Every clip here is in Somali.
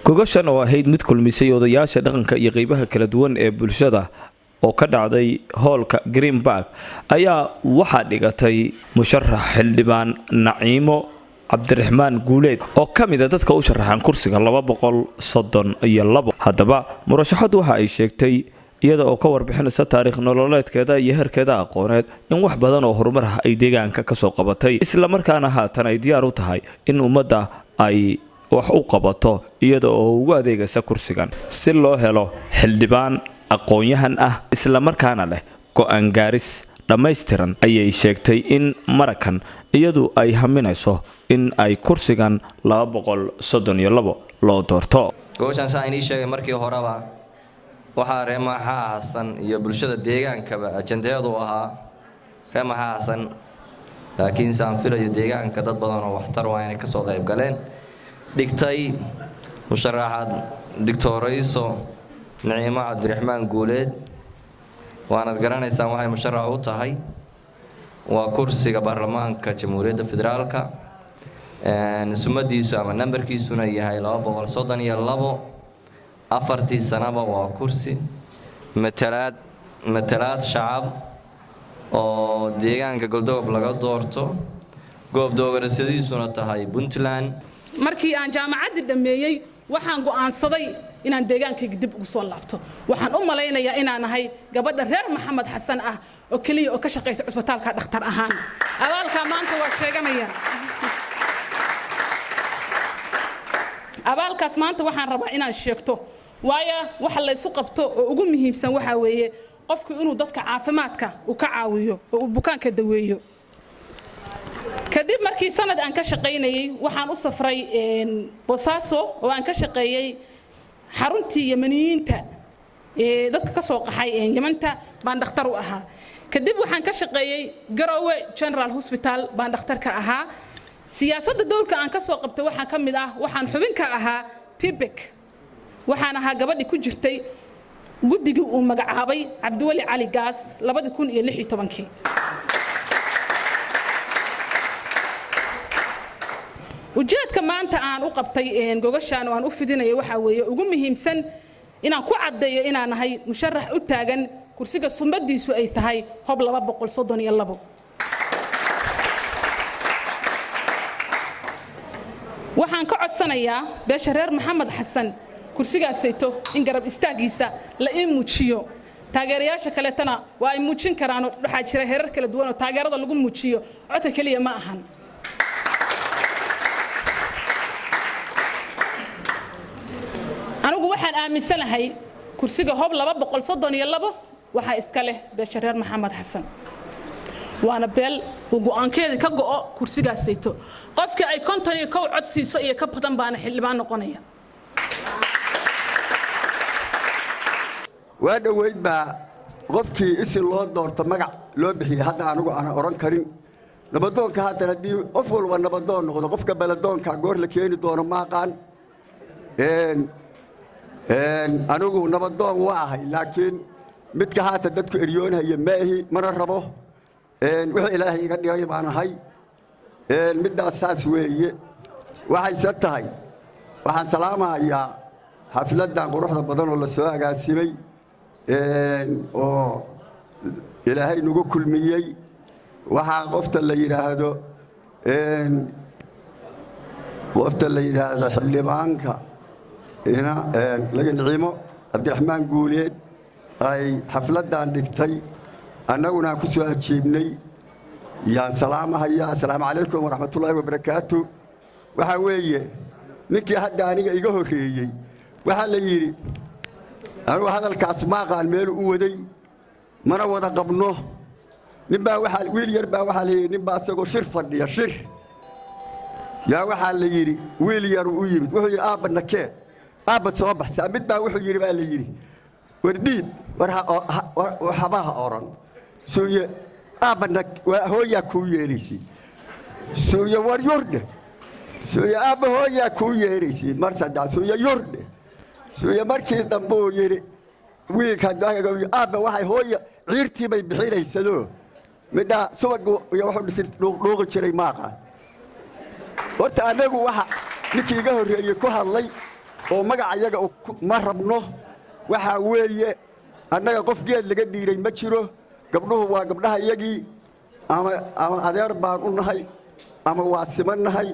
gogashan oo ahayd mid kulmisay odayaasha dhaqanka iyo qaybaha kala duwan ee bulshada oo ka dhacday hoolka Greenberg ayaa waxa dhigatay musharax xildhibaan Naciimo Cabdiraxmaan Guuleed oo kamid ah dadka u sharaxan kursiga 232 hadaba murashaxadu waxa ay sheegtay iyada oo ka warbixinaysa taariikh nololeedkeeda iyo heerkeeda aqooneed in wax badan oo horumar ah ay deegaanka ka soo qabatay isla markaana haatan ay diyaar u tahay in ummadda ay wax u qabato iyada oo ugu adeegaysa kursigan si loo helo xildhibaan aqoon-yahan ah isla markaana leh go'aan gaaris dhammaystiran ayay sheegtay in marakan iyadu ay haminayso in ay kursigan 232 loo doorto. gooshan saa inii sheegay markii horeba waxa Reemaha Xasan iyo bulshada deegaankaba ajandeedu ahaa Reemaha Xasan laakiin saan filayo deegaanka dad badan oo waxtar waa inay ka soo qayb galeen dhigtay musharaxad Dictorayso Naciimo Cabdiraxmaan Guuleed waana garanaysaan waxay musharax u tahay waa kursiga baarlamaanka Jamhuuriyadda Federaalka sumadiisu ama nambarkiisuna yahay 232 afartii sanaba waa kursi matalaad shacab oo deegaanka Goldoob laga doorto goob doorashadiisuna tahay Puntland markii aan jaamacadda dhameeyay waxaan go'aansaday inaan deegaankayga dib ugu soo laabto waxaan u maleynayaa inaan ahay gabadha reer Maxamed Xasan ah oo kaliya oo ka shaqeysa cusbitaalka dhakhtar ahaan abaalka maanta waa sheeganaya abaalkaas maanta waxaan rabaa inaan sheegto waayo waxa la isku qabto oo ugu muhiimsan waxa weeye qofku inuu dadka caafimaadka uu ka caawiyo oo uu bukaanka daweeyo kadib markii sanad aan ka shaqeynayay waxaan u safray Boosaaso oo aan ka shaqeeyay xaruntii Yemeniyiinta dadka ka soo qaxay Yemanta baan dhakhtar u ahaa kadib waxaan ka shaqeeyay Garowe General Hospital baan dhakhtar ka ahaa siyaasadda dowlka aan ka soo qabtay waxa kamid ah waxaan xubin ka ahaa Tibek waxaan ahaa gabadhii ku jirtay guddigii uu magacaabay Cabdiwali Cali Gaas 2016 ujeedka maanta aan u qabtay gogashan oo aan u fidinay waxa weeye ugu muhiimsan inaan ku cadeeyo inaan ahay musharax u taagan kursiga sumadiisu ay tahay hob 232 waxaan ka codsanayaa beesha reer Maxamed Xasan kursigaasayto in garab istaagiisa la muujiyo taageerayaasha kale tana waa ay muujin karaan waxa jira heerar kala duwan oo taageerada lagu muujiyo codka kaliya ma ahan anigu waxaan aaminsanahay kursiga hob 232 waxa iska leh beesha reer Maxamed Xasan waana beel uu go'aankeeda ka go'o kursigaasayto qofkii ay konton iyo kow cod siiso iyo ka badan baana xildhibaan noqonaya waa dhaweyd baa qofkii isi loo doorto magac loo bixiyay hadda anigu aan oran karin nabadoonka hadda hadii qof walba nabadoon noqdo qofka baladoonka goor la keeni doono ma aqaan anigu nabadoon waa ahay laakiin midka haata dadku eryoonaya maahi mana rabo wixii ilaahay iga dhigay baan ahay midaas saas weeye waxay tahay waxaan salaamayaa xafladan quruxda badan oo la soo agaasimay oo ilaahay nagu kulmiyay waxa qofta la yiraahdo xildhibaanka Naciimo Cabdiraxmaan Guuleed ay xafladan dhigtay annaguna ku soo ajeebnay yaa salaamaha assalaamu calaykum wa rahmatullaahi wa barakaatuh waxa weeye ninkii hadda aniga iga horeeyay waxa la yiri anigu hadalkaas ma qaan meel u waday mana wada qabno ninbaa waxa wiil yar baa waxa la yiri ninbaa asagoo shir fadhiya shir yaa waxa la yiri wiil yar uu yimid wuxuu yiri aabanakee aabad soo baxsan mid baa wuxuu yiri baa la yiri wardid habaha oran sooye aabanak waa hooya ku yeerisi sooye war yurde sooye aaba hooya ku yeerisi marsada sooye yurde sooye markii dambe uu yiri wiilka daaga aaba waxay hooya ciirtii bay bixinaysado midda subag wuxuu dhisay dhuuqi jiray maaqa horta anagu waxa ninkii iga horeeyay ku hadlay oo magacayaga ma rabno waxaa weeye annaga qof geed laga dhiiray ma jiro gabdhuhu waa gabdhaha iyagii ama adeer baan u nahay ama waa simannahay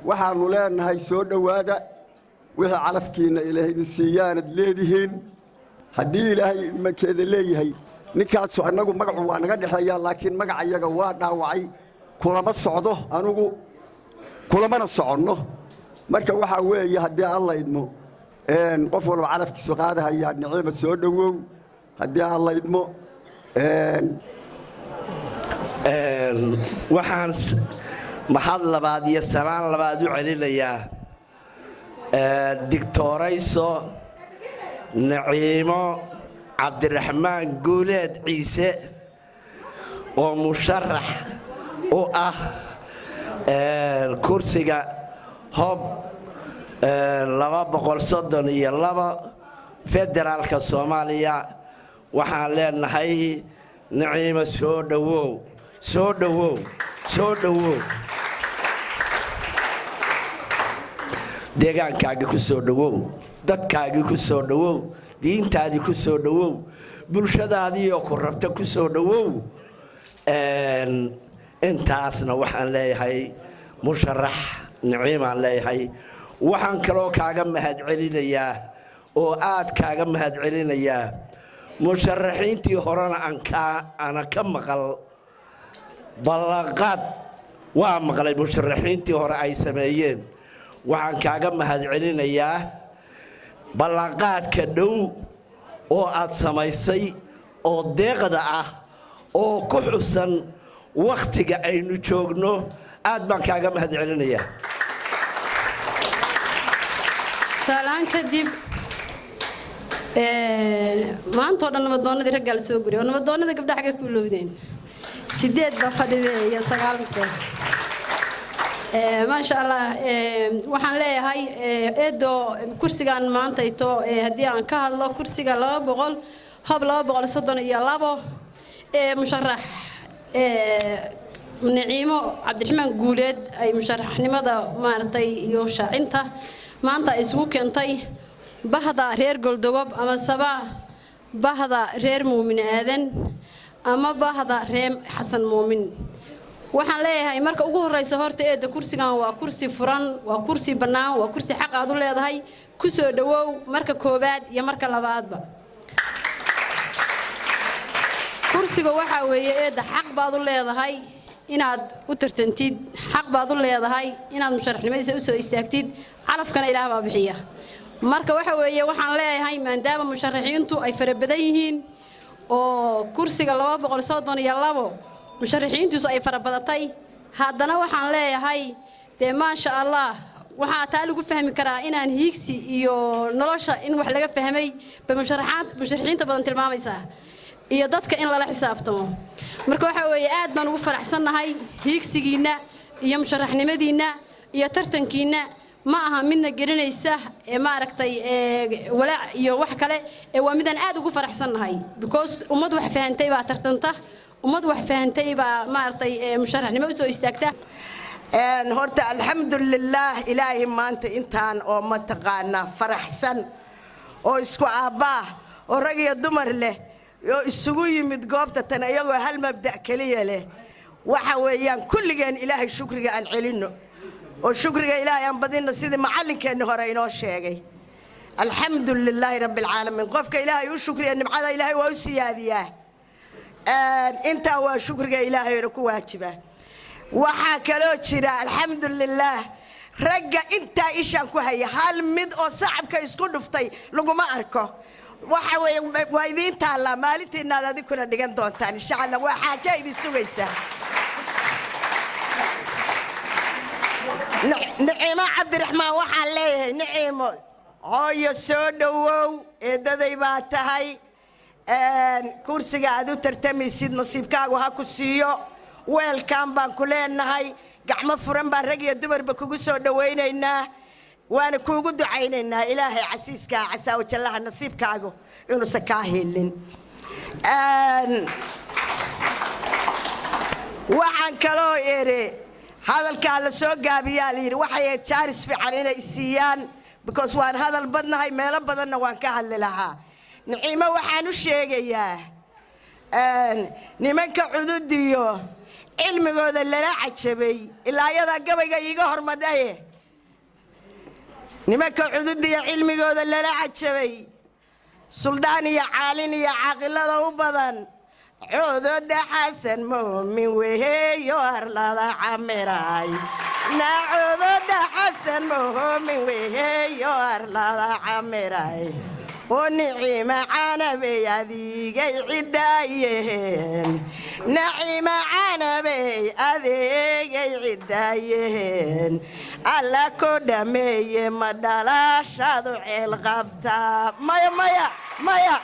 waxaannu leenahay soo dhowaada wixii calafkiinna ilaahayna siiyaanad leedihiin haddii ilaahay imankeeda leeyahay ninkaasu annagu magacu waa naga dhexeeyaa laakiin magacayaga waa dhaawacay kulama socdo anugu kulamana soconno marka waxaa weeye haddii alla idmo qof walba calafkiisu qaadahayaa Naciima soo dhowow haddii alla idmo waxaan mahad labaad iyo salaan labaad u celinayaa digtoorayso Naciimo Cabdiraxmaan Guuleed Ciise oo musharax u ah kursiga hob 232 federaalka Soomaaliya waxaan leenahay Naciimo soo dhowow soo dhowow soo dhowow deegaankaaga ku soo dhowow dadkaaga ku soo dhowow diintaadii ku soo dhowow bulshadaadii oo ku rabta ku soo dhowow intaasna waxaan leeyahay musharax Naciimaan leeyahay waxaan kaloo kaaga mahad celinayaa oo aad kaaga mahad celinayaa musharaxiintii horena ana ka maqal balaqad waa maqlay musharaxiintii hore ay sameeyeen waxaan kaaga mahad celinayaa balaqaadka dhow oo aad samaysay oo deeqda ah oo ku xusan waqtiga aynu joogno aad baan kaaga mahad celinayaa salaan kadib maanta oo dhan nabadoonnadii ragga la soo guriyay nabadoonnada gabdhaha xagga ku lowdeen 8 ba fadhideen iyo 9 midkood ما شاء الله waxaan leeyahay eedo kursigan maanta ito hadii aan ka hadlo kursiga 200 hab 232 musharax Naciimo Cabdiraxmaan Guuleed ay musharaxnimada maartay iyo shaacinta maanta isugu keentay bahda reer Goldogob ama Saba bahda reer Muumin Aadan ama bahda reer Xasan Muumin waxaan leeyahay marka ugu horeysa horta eeda kursigan waa kursi furan waa kursi banaan waa kursi xaq aad u leedahay ku soo dhawow marka koobaad iyo marka labaadba kursiga waxa weeye eeda xaq baad u leedahay inaad u tartantid xaq baad u leedahay inaad musharaxnimadiisa u soo istaagtid calafkana Ilaah baa bixiya marka waxa weeye waxaan leeyahay maadaama musharaxiintu ay farabadan yihiin oo kursiga 232 musharaxiintiisu ay farabadatay haddana waxaan leeyahay ma sha Allah waxa taa lagu fahmi karaa inaan hiigsi iyo nolosha in wax laga fahmay ba musharaxiinta badan tilmaamaysaa iyo dadka in lala xisaabtamo marka waxa weeye aad baan ugu faraxsanahay hiigsigiina iyo musharaxnimadiina iyo tartankiina ma aha midna gelinaysa maaragtay walaac iyo wax kale waa midaan aad ugu faraxsanahay because ummad wax fahantay baa tartanta ummad wax fahantay baa maartay musharaxnimo soo istaagta horta alxamdulillah ilaahi maanta intaan oo ma taqaana faraxsan oo isku aabaa oo rag iyo dumar leh oo isugu yimid goobta tan ayagoo hal mabda kaliya leh waxa weeyaan kulligeen ilaahay shukriga aan celino oo shukriga ilaahay aan badino sidii macallinkeena hore inoo sheegay alxamdulillah rabbil alamin qofka ilaahay u shukriya nimcada ilaahay waa u siyaadiyaa انت وشكرك إلهي ركوا واجبه وحكلو جرا الحمد لله رجع انت إيشان كوهي هل مد أو صعب كيسكون دفتي لقوا ما أركو وحوي ويدين تعالى مالتي الناس دي كنا دقن دونتان إن شاء الله وحاجة دي سويسة نعيمة عبد الرحمن وحليه نعيمة هاي سودو إذا ذي باتهاي kursiga aad u tartamaysid nasiibkaagu ha ku siiyo weelkan baan ku leenahay gacmo furan baan rag iyo dumarba kugu soo dhawaynaynaa waana kuugu ducaynaynaa ilaahay casiiska casaa wajallaha nasiibkaagu inuusan kaa helin waxaan kaloo ere hadalkaa la soo gaabiyaa la yidhi waxay jaaris fiican inay siiyaan because waan hadal badnahay meelo badanna waan ka hadli lahaa naciimo waxaan u sheegayaa nimanka cududiyo cilmigooda lala cajabay ilaa yada gabayga iiga hormadhaye nimanka cududiyo cilmigooda lala cajabay suldaan iyo caalin iyo caaqilada u badan codooda xasan muumin weeyo arlada camiray codooda xasan muumin weeyo arlada camiray oo naciimo canabey adigay cidaayeen naciimo canabey adigay cidaayeen alla ku dhameeye ma dhalaashadu ceel qabtaa maya